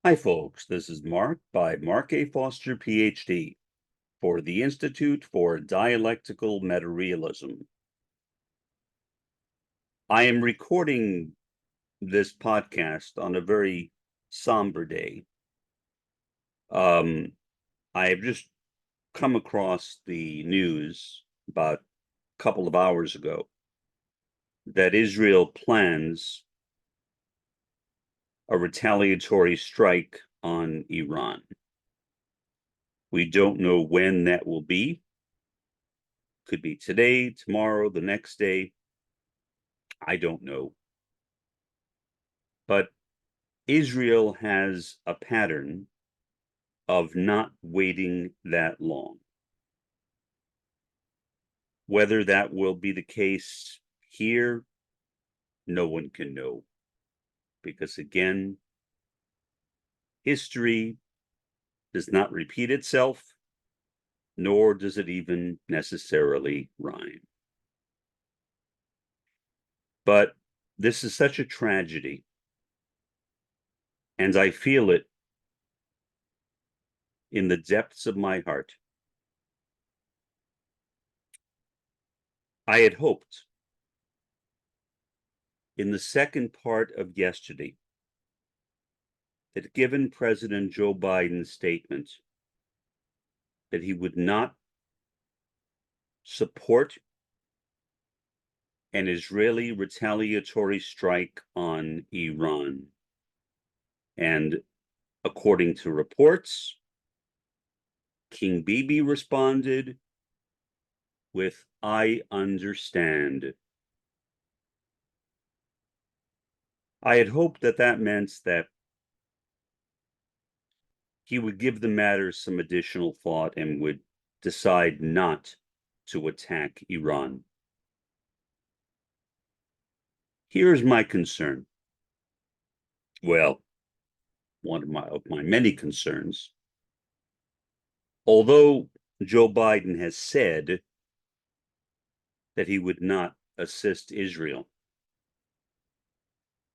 Hi, folks. This is Mark by Mark A. Foster, Ph.D. for the Institute for Dialectical Metarealism. I am recording this podcast on a very somber day. I have just come across the news about a couple of hours ago that Israel plans a retaliatory strike on Iran. We don't know when that will be. Could be today, tomorrow, the next day. I don't know. But Israel has a pattern of not waiting that long. Whether that will be the case here, no one can know. Because again, history does not repeat itself, nor does it even necessarily rhyme. But this is such a tragedy, and I feel it in the depths of my heart. I had hoped in the second part of yesterday that given President Joe Biden's statement that he would not support an Israeli retaliatory strike on Iran. And according to reports, King Bibi responded with, "I understand." I had hoped that that meant that he would give the matter some additional thought and would decide not to attack Iran. Here's my concern. Well, one of my many concerns. Although Joe Biden has said that he would not assist Israel,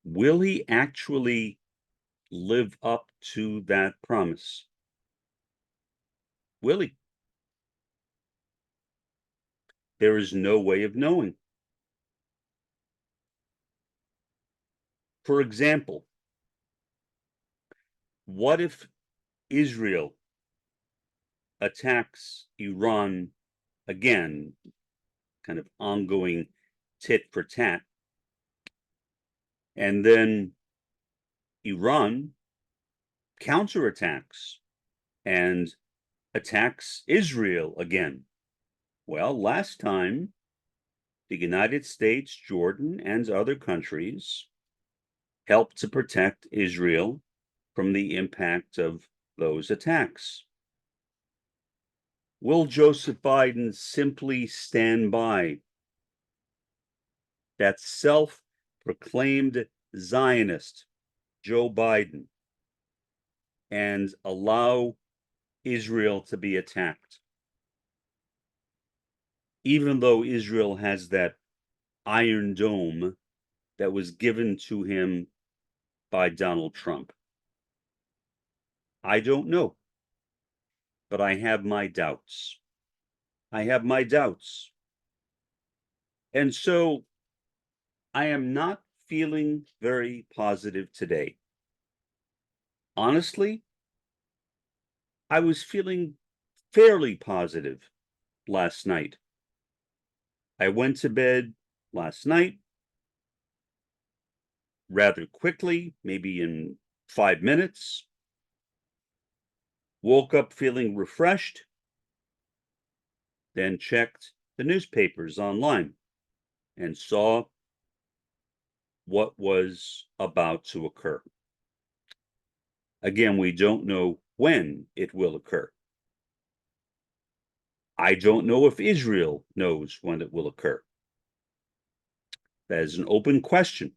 will he actually live up to that promise? Will he? There is no way of knowing. For example, what if Israel attacks Iran again, kind of ongoing tit for tat, and then Iran counterattacks and attacks Israel again? Well, last time, the United States, Jordan, and other countries helped to protect Israel from the impact of those attacks. Will Joseph Biden simply stand by that self-proclaimed Zionist, Joe Biden, and allow Israel to be attacked? Even though Israel has that Iron Dome that was given to him by Donald Trump. I don't know, but I have my doubts. I have my doubts. And so I am not feeling very positive today. Honestly, I was feeling fairly positive last night. I went to bed last night rather quickly, maybe in 5 minutes. Woke up feeling refreshed, then checked the newspapers online and saw what was about to occur. Again, we don't know when it will occur. I don't know if Israel knows when it will occur. That is an open question.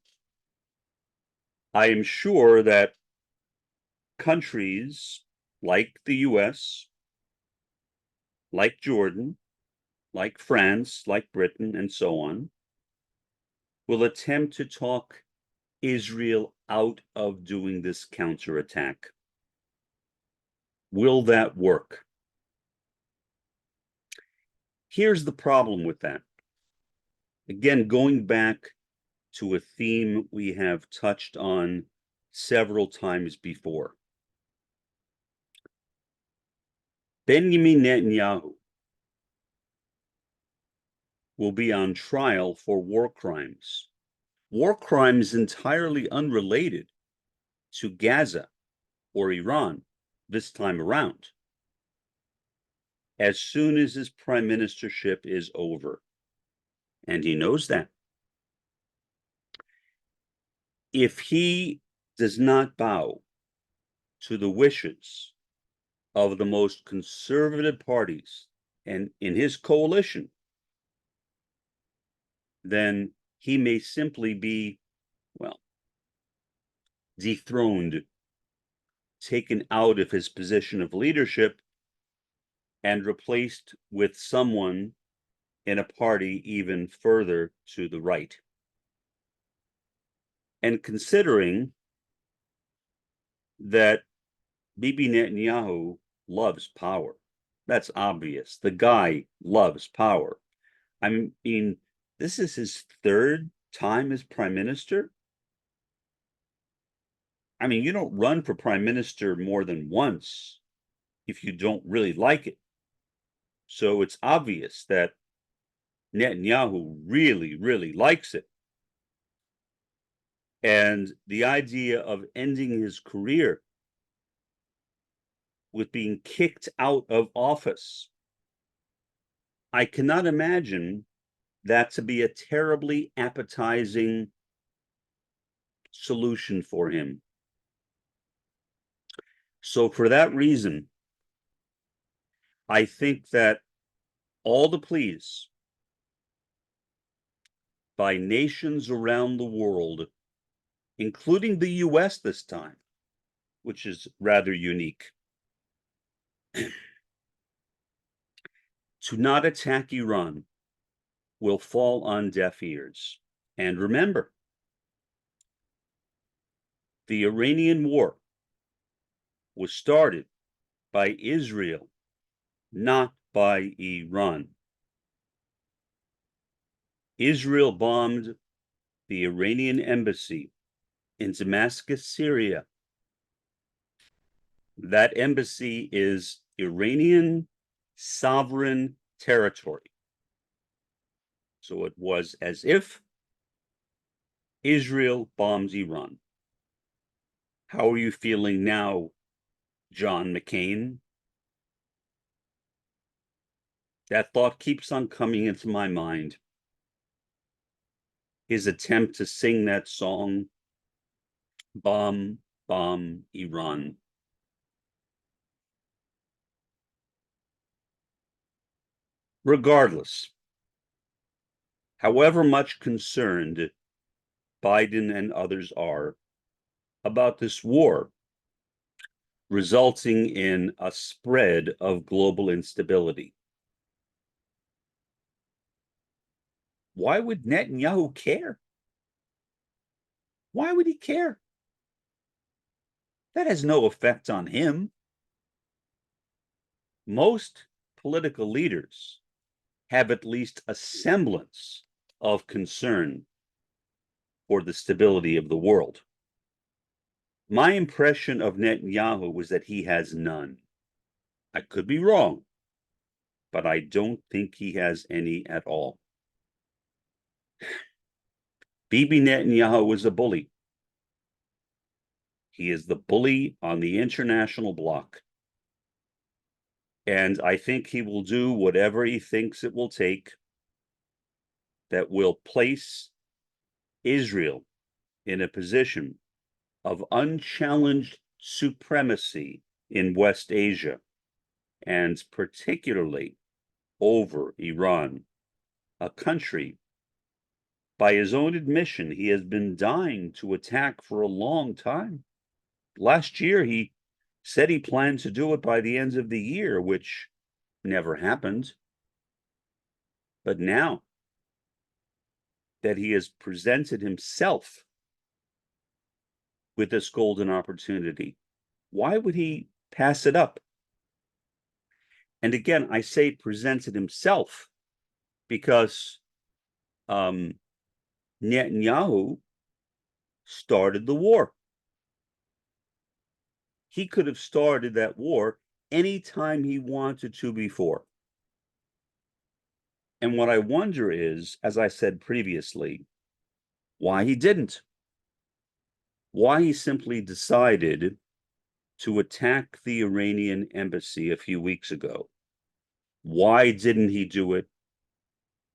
I am sure that countries like the US, like Jordan, like France, like Britain, and so on, will attempt to talk Israel out of doing this counterattack. Will that work? Here's the problem with that. Again, going back to a theme we have touched on several times before. Benjamin Netanyahu will be on trial for war crimes entirely unrelated to Gaza or Iran this time around, as soon as his prime ministership is over. And he knows that. If he does not bow to the wishes of the most conservative parties and in his coalition, then he may simply be, well, dethroned, taken out of his position of leadership, and replaced with someone in a party even further to the right. And considering that Bibi Netanyahu loves power, that's obvious. The guy loves power. I mean, this is his third time as prime minister. I mean, you don't run for prime minister more than once if you don't really like it. So it's obvious that Netanyahu really, really likes it. And the idea of ending his career with being kicked out of office, I cannot imagine that to be a terribly appetizing solution for him. So for that reason, I think that all the pleas by nations around the world, including the US this time, which is rather unique, to not attack Iran will fall on deaf ears. And remember, the Iranian war was started by Israel, not by Iran. Israel bombed the Iranian embassy in Damascus, Syria. That embassy is Iranian sovereign territory. So it was as if Israel bombs Iran. How are you feeling now, John McCain? That thought keeps on coming into my mind. His attempt to sing that song, Bomb, Bomb, Iran. Regardless, however much concerned Biden and others are about this war resulting in a spread of global instability, why would Netanyahu care? Why would he care? That has no effect on him. Most political leaders have at least a semblance of concern for the stability of the world. My impression of Netanyahu was that he has none. I could be wrong, but I don't think he has any at all. Bibi Netanyahu is a bully. He is the bully on the international bloc. And I think he will do whatever he thinks it will take that will place Israel in a position of unchallenged supremacy in West Asia, and particularly over Iran, a country, by his own admission, he has been dying to attack for a long time. Last year, he said he planned to do it by the end of the year, which never happened. But now that he has presented himself with this golden opportunity, why would he pass it up? And again, I say presented himself because Netanyahu started the war. He could have started that war anytime he wanted to before. And what I wonder is, as I said previously, why he didn't. Why he simply decided to attack the Iranian embassy a few weeks ago. Why didn't he do it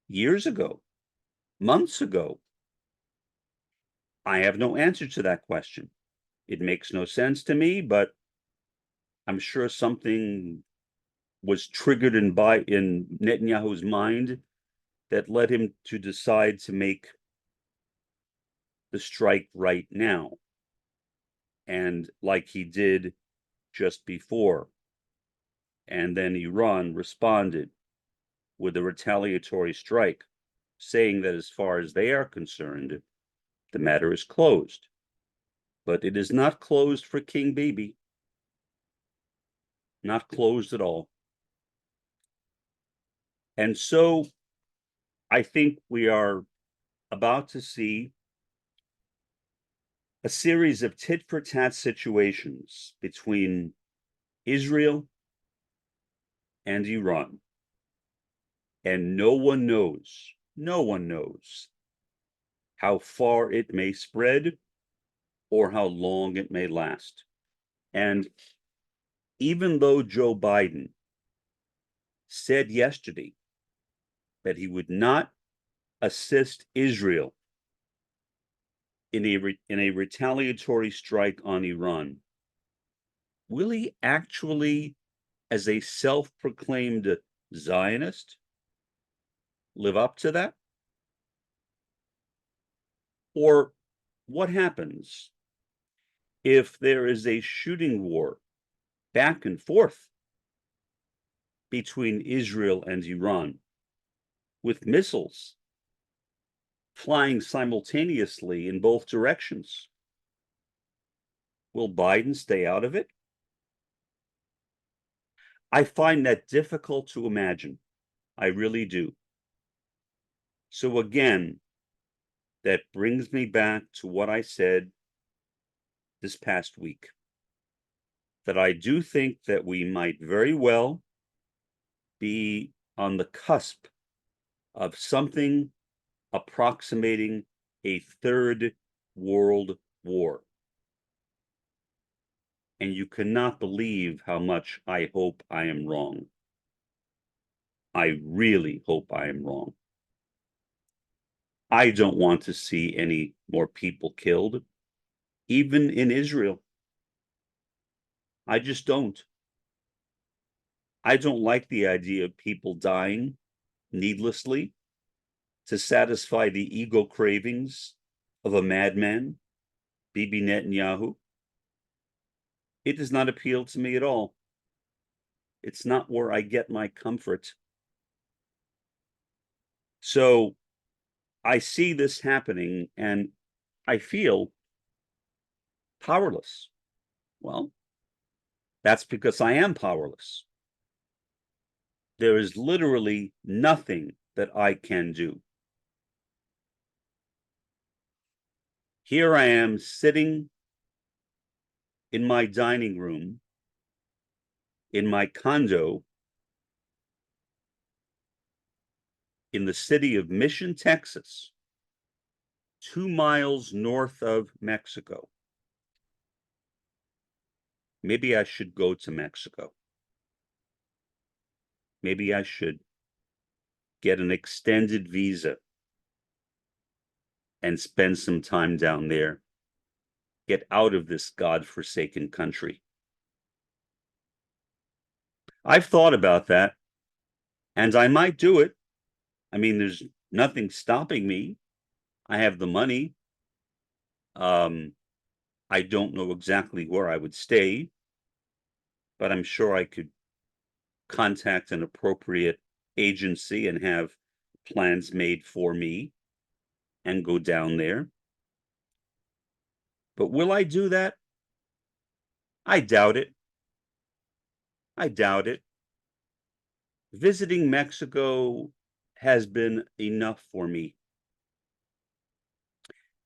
years ago, months ago? I have no answer to that question. It makes no sense to me, but I'm sure something was triggered in Netanyahu's mind that led him to decide to make the strike right now. And like he did just before. And then Iran responded with a retaliatory strike, saying that as far as they are concerned, the matter is closed. But it is not closed for King Bibi. Not closed at all. And so I think we are about to see a series of tit-for-tat situations between Israel and Iran. And no one knows how far it may spread or how long it may last. And even though Joe Biden said yesterday that he would not assist Israel in a retaliatory strike on Iran, will he actually, as a self-proclaimed Zionist, live up to that? Or what happens if there is a shooting war back and forth between Israel and Iran with missiles flying simultaneously in both directions? Will Biden stay out of it? I find that difficult to imagine. I really do. So again, that brings me back to what I said this past week, that I do think that we might very well be on the cusp of something approximating a third world war. And you cannot believe how much I hope I am wrong. I really hope I am wrong. I don't want to see any more people killed, even in Israel. I just don't. I don't like the idea of people dying needlessly to satisfy the ego cravings of a madman, Bibi Netanyahu. It does not appeal to me at all. It's not where I get my comfort. So I see this happening and I feel powerless. Well, that's because I am powerless. There is literally nothing that I can do. Here I am sitting in my dining room in my condo in the city of Mission, Texas, 2 miles north of Mexico. Maybe I should go to Mexico. Maybe I should get an extended visa and spend some time down there. Get out of this godforsaken country. I've thought about that, and I might do it. I mean, there's nothing stopping me. I have the money. I don't know exactly where I would stay, but I'm sure I could contact an appropriate agency and have plans made for me and go down there. But will I do that? I doubt it. I doubt it. visiting Mexico has been enough for me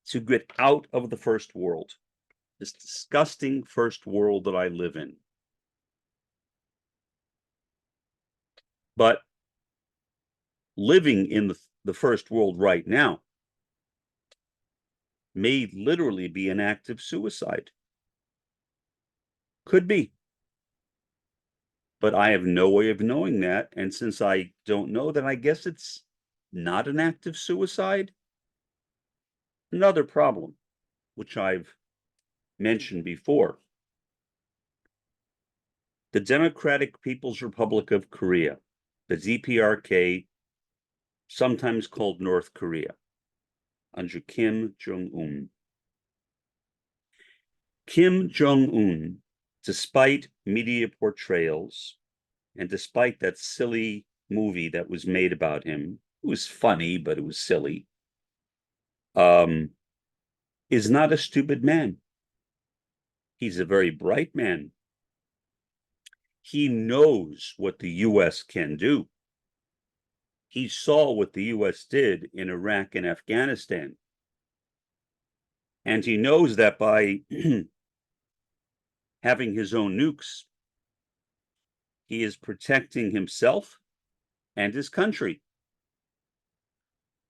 to get out of the first world, this disgusting first world that I live in. But living in the first world right now may literally be an act of suicide. Could be. But I have no way of knowing that. And since I don't know, then I guess it's not an act of suicide. Another problem, which I've mentioned before. The Democratic People's Republic of Korea, the DPRK, sometimes called North Korea, under Kim Jong-un. Kim Jong-un, despite media portrayals, and despite that silly movie that was made about him, it was funny, but it was silly, is not a stupid man. He's a very bright man. He knows what the U.S. can do. He saw what the U.S. did in Iraq and Afghanistan. And he knows that by having his own nukes, he is protecting himself and his country,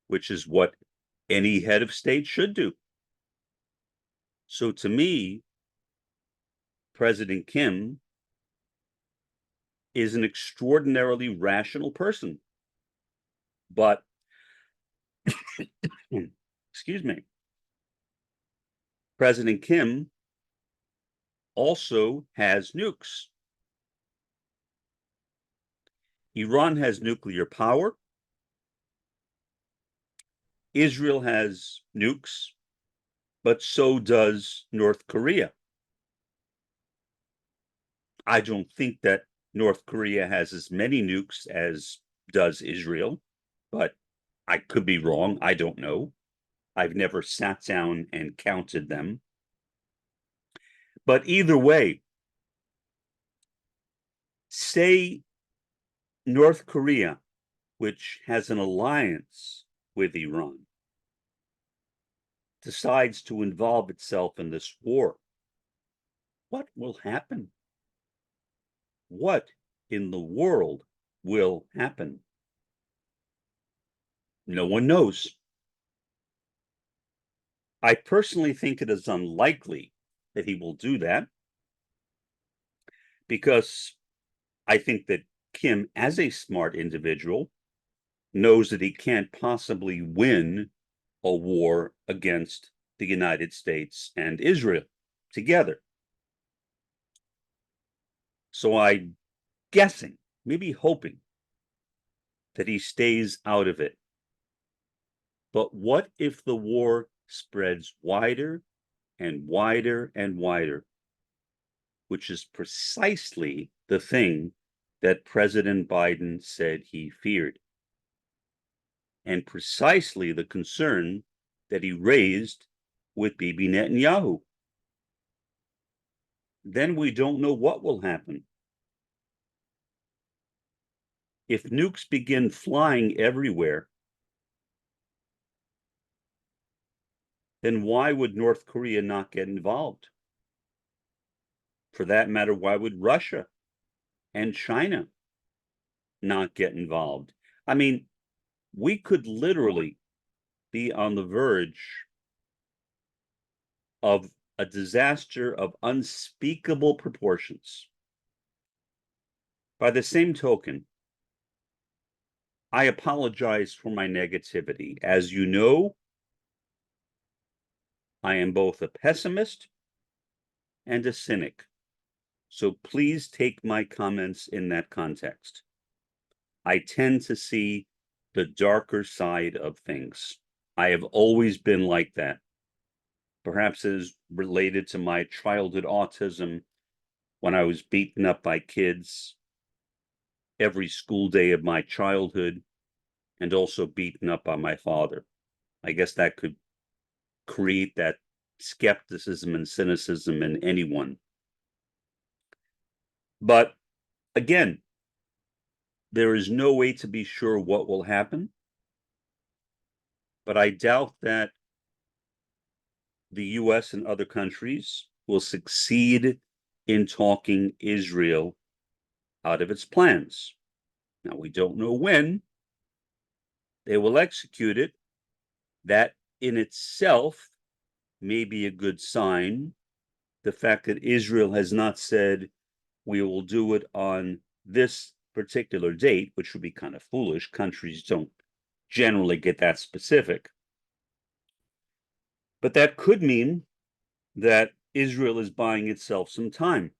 which is what any head of state should do. So to me, President Kim is an extraordinarily rational person. But, excuse me, President Kim also has nukes. Iran has nuclear power. Israel has nukes, but so does North Korea. I don't think that North Korea has as many nukes as does Israel, but I could be wrong. I don't know. I've never sat down and counted them. But either way, say North Korea, which has an alliance with Iran, decides to involve itself in this war, what will happen? What in the world will happen? No one knows. I personally think it is unlikely that he will do that, because I think that Kim, as a smart individual, knows that he can't possibly win a war against the United States and Israel together. So I'm guessing, maybe hoping, that he stays out of it. But what if the war spreads wider and wider and wider, which is precisely the thing that President Biden said he feared, and precisely the concern that he raised with Bibi Netanyahu? Then we don't know what will happen. If nukes begin flying everywhere, then why would North Korea not get involved? For that matter, why would Russia and China not get involved? I mean, we could literally be on the verge of a disaster of unspeakable proportions. By the same token, I apologize for my negativity. As you know, I am both a pessimist and a cynic. So please take my comments in that context. I tend to see the darker side of things. I have always been like that. Perhaps it is related to my childhood autism, when I was beaten up by kids every school day of my childhood, and also beaten up by my father. I guess that could create that skepticism and cynicism in anyone. But again, there is no way to be sure what will happen, but I doubt that the US and other countries will succeed in talking Israel out of its plans. Now, we don't know when they will execute it. That in itself may be a good sign. The fact that Israel has not said we will do it on this particular date, which would be kind of foolish. Countries don't generally get that specific. But that could mean that Israel is buying itself some time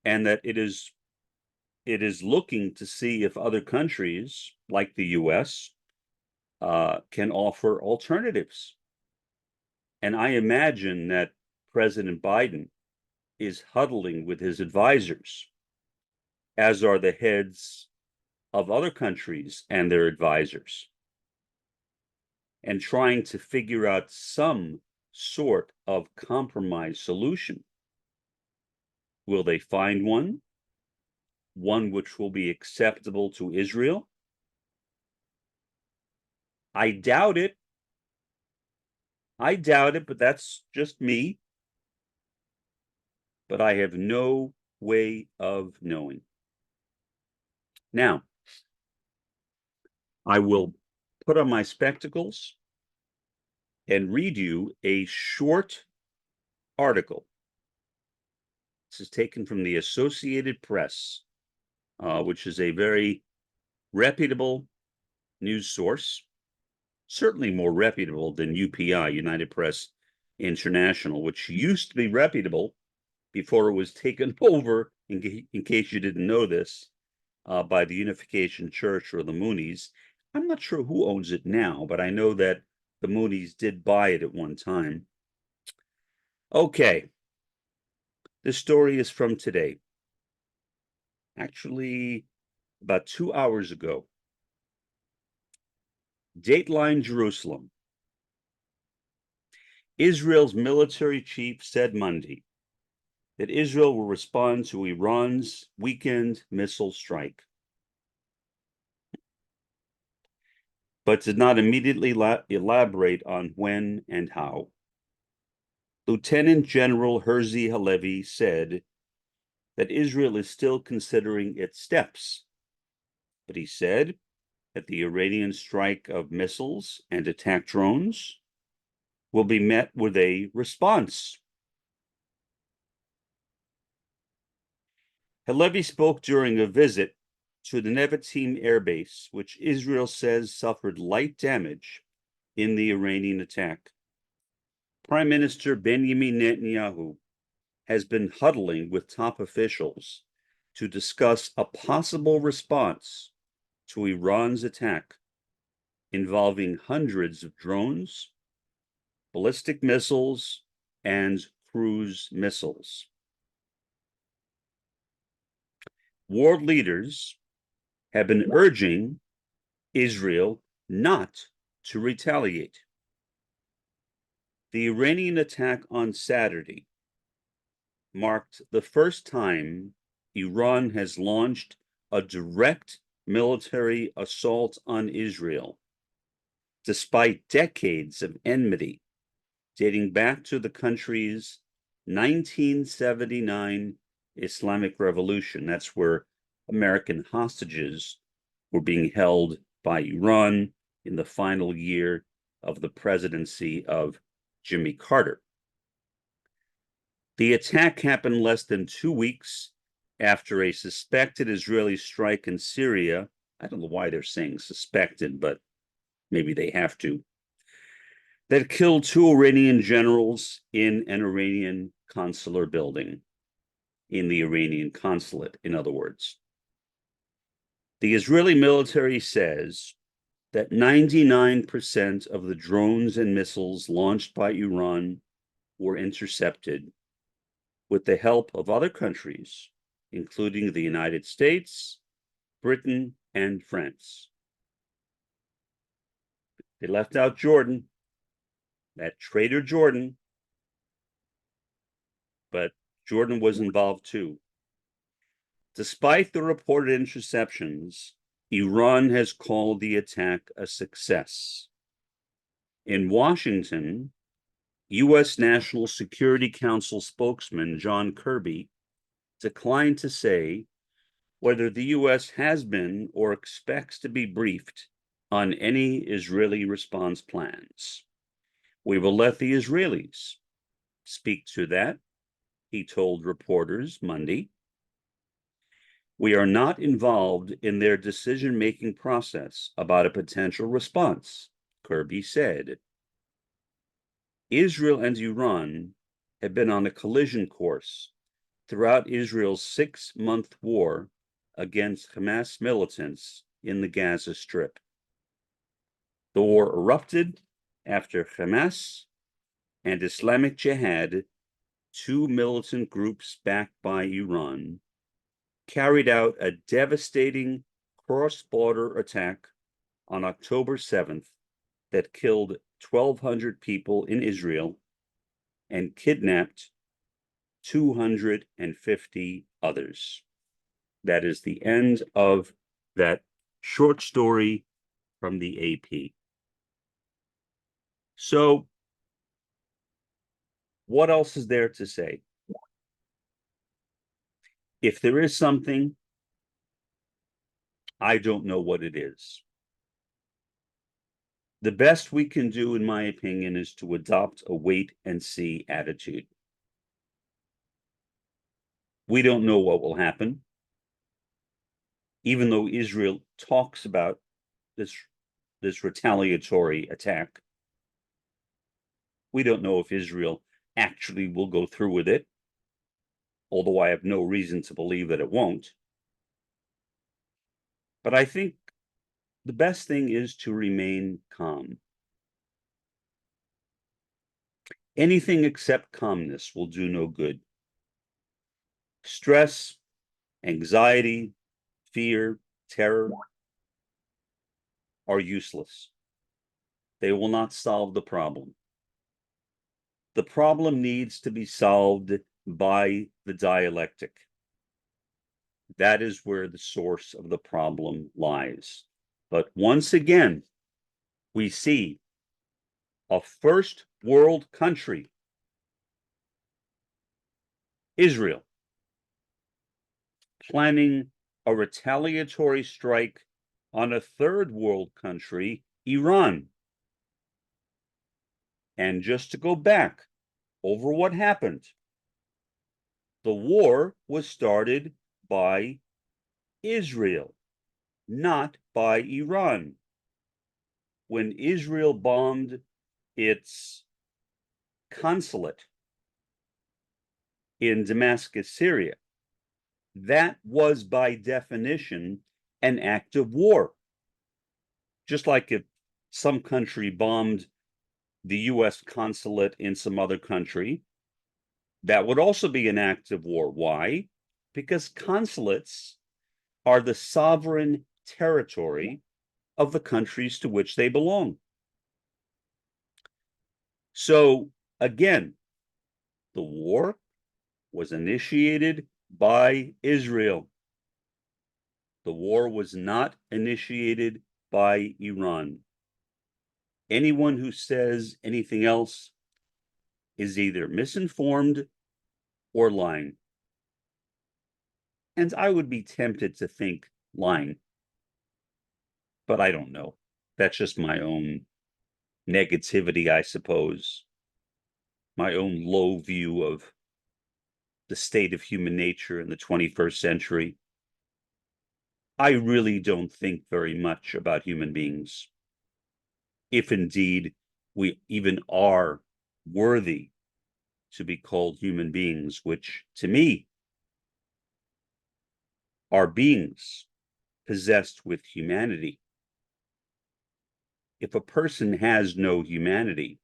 and that it is looking to see if other countries like the US can offer alternatives. And I imagine that President Biden is huddling with his advisors, as are the heads of other countries and their advisors, and trying to figure out some sort of compromise solution. Will they find one? One which will be acceptable to Israel? I doubt it. I doubt it, but that's just me. But I have no way of knowing. Now, I will put on my spectacles and read you a short article. This is taken from the Associated Press, which is a very reputable news source, certainly more reputable than UPI, United Press International, which used to be reputable before it was taken over, in case you didn't know this, by the Unification Church or the Moonies. I'm not sure who owns it now, but I know that the Moonies did buy it at one time. Okay, this story is from today. Actually, about 2 hours ago. Dateline Jerusalem. Israel's military chief said Monday that Israel will respond to Iran's weekend missile strike, but did not immediately elaborate on when and how. Lieutenant General Herzi Halevi said that Israel is still considering its steps, but he said that the Iranian strike of missiles and attack drones will be met with a response. Halevi spoke during a visit to the Nevatim air base, which Israel says suffered light damage in the Iranian attack. Prime Minister Benjamin Netanyahu has been huddling with top officials to discuss a possible response to Iran's attack involving hundreds of drones, ballistic missiles, and cruise missiles. World leaders have been urging Israel not to retaliate. The Iranian attack on Saturday marked the first time Iran has launched a direct military assault on Israel, despite decades of enmity dating back to the country's 1979 Islamic Revolution. That's where American hostages were being held by Iran in the final year of the presidency of Jimmy Carter. The attack happened less than 2 weeks after a suspected Israeli strike in Syria. I don't know why they're saying suspected, but maybe they have to. That killed 2 Iranian generals in an Iranian consular building, in the Iranian consulate, in other words. The Israeli military says that 99% of the drones and missiles launched by Iran were intercepted with the help of other countries, including the United States, Britain, and France. They left out Jordan, that traitor Jordan, but Jordan was involved too. Despite the reported interceptions, Iran has called the attack a success. In Washington, U.S. National Security Council spokesman John Kirby declined to say whether the U.S. has been or expects to be briefed on any Israeli response plans. We will let the Israelis speak to that, he told reporters Monday. We are not involved in their decision-making process about a potential response, Kirby said. Israel and Iran have been on a collision course throughout Israel's 6-month war against Hamas militants in the Gaza Strip. The war erupted after Hamas and Islamic Jihad, two militant groups backed by Iran, carried out a devastating cross-border attack on October 7th that killed 1,200 people in Israel and kidnapped 250 others. That is the end of that short story from the AP. So, what else is there to say? If there is something, I don't know what it is. The best we can do, in my opinion, is to adopt a wait-and-see attitude. We don't know what will happen. Even though Israel talks about this retaliatory attack, we don't know if Israel actually will go through with it, although I have no reason to believe that it won't. But I think the best thing is to remain calm. Anything except calmness will do no good. Stress, anxiety, fear, terror are useless. They will not solve the problem. The problem needs to be solved by the dialectic. That is where the source of the problem lies. But once again, we see a first world country, Israel, planning a retaliatory strike on a third world country, Iran. And just to go back over what happened, the war was started by Israel, not by Iran. When Israel bombed its consulate in Damascus, Syria, that was by definition an act of war. Just like if some country bombed the US consulate in some other country, that would also be an act of war. Why? Because consulates are the sovereign territory of the countries to which they belong. So again, the war was initiated by Israel. The war was not initiated by Iran. Anyone who says anything else is either misinformed or lying. And I would be tempted to think lying, but I don't know. That's just my own negativity, I suppose. My own low view of the state of human nature in the 21st century. I really don't think very much about human beings, if indeed we even are worthy to be called human beings, which to me are beings possessed with humanity. If a person has no humanity,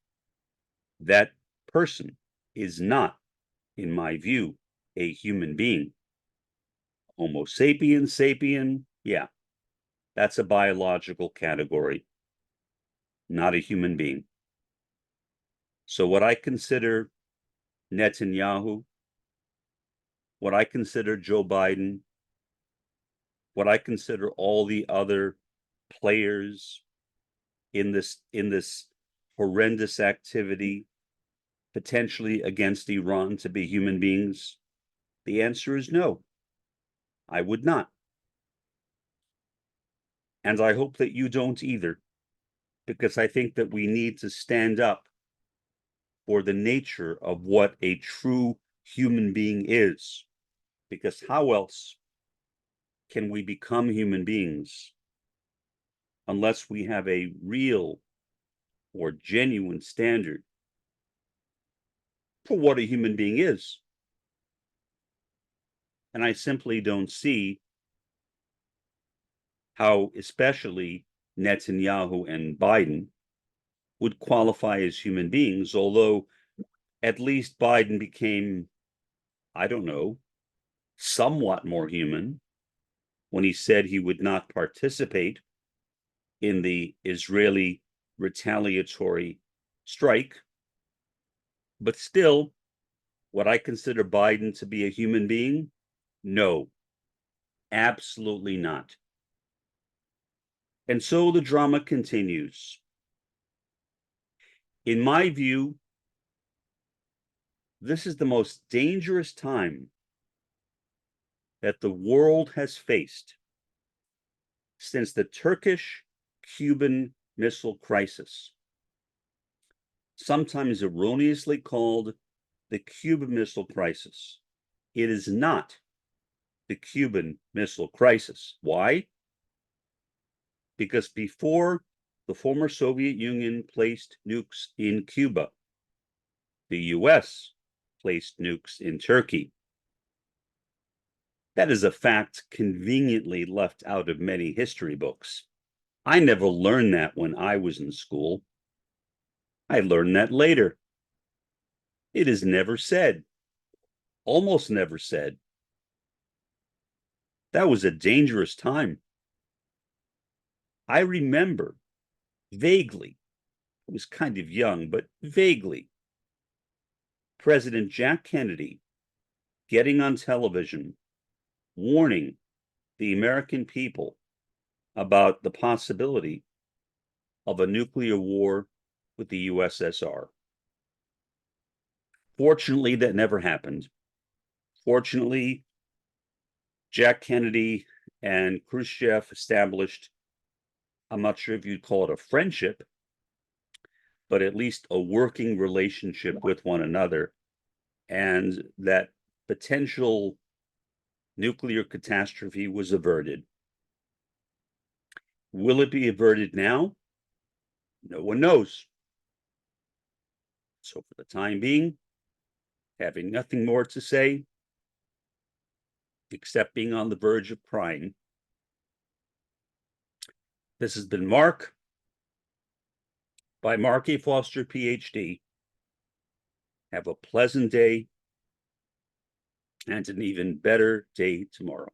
that person is not, in my view, a human being. Homo sapiens sapien, yeah, that's a biological category, not a human being. So what I consider Netanyahu, what I consider Joe Biden, what I consider all the other players in this horrendous activity, potentially against Iran, to be human beings? The answer is no. I would not. And I hope that you don't either, because I think that we need to stand up for the nature of what a true human being is. Because how else can we become human beings unless we have a real or genuine standard for what a human being is? And I simply don't see how especially Netanyahu and Biden would qualify as human beings, although at least Biden became, I don't know, somewhat more human when he said he would not participate in the Israeli retaliatory strike. But still, would I consider Biden to be a human being? No, absolutely not. And so the drama continues. In my view, this is the most dangerous time that the world has faced since the Turkish-Cuban Missile Crisis, sometimes erroneously called the Cuban Missile Crisis. It is not the Cuban Missile Crisis. Why? Because before the former Soviet Union placed nukes in Cuba, the US placed nukes in Turkey. That is a fact conveniently left out of many history books. I never learned that when I was in school. I learned that later. It is never said, almost never said. That was a dangerous time. I remember vaguely, I was kind of young, but vaguely, President Jack Kennedy getting on television, warning the American people about the possibility of a nuclear war with the USSR. Fortunately, that never happened. Fortunately, Jack Kennedy and Khrushchev established, I'm not sure if you'd call it a friendship, but at least a working relationship with one another, and that potential nuclear catastrophe was averted. Will it be averted now? No one knows. So for the time being, having nothing more to say, except being on the verge of crying, this has been Mark by Mark A. Foster, Ph.D. Have a pleasant day and an even better day tomorrow.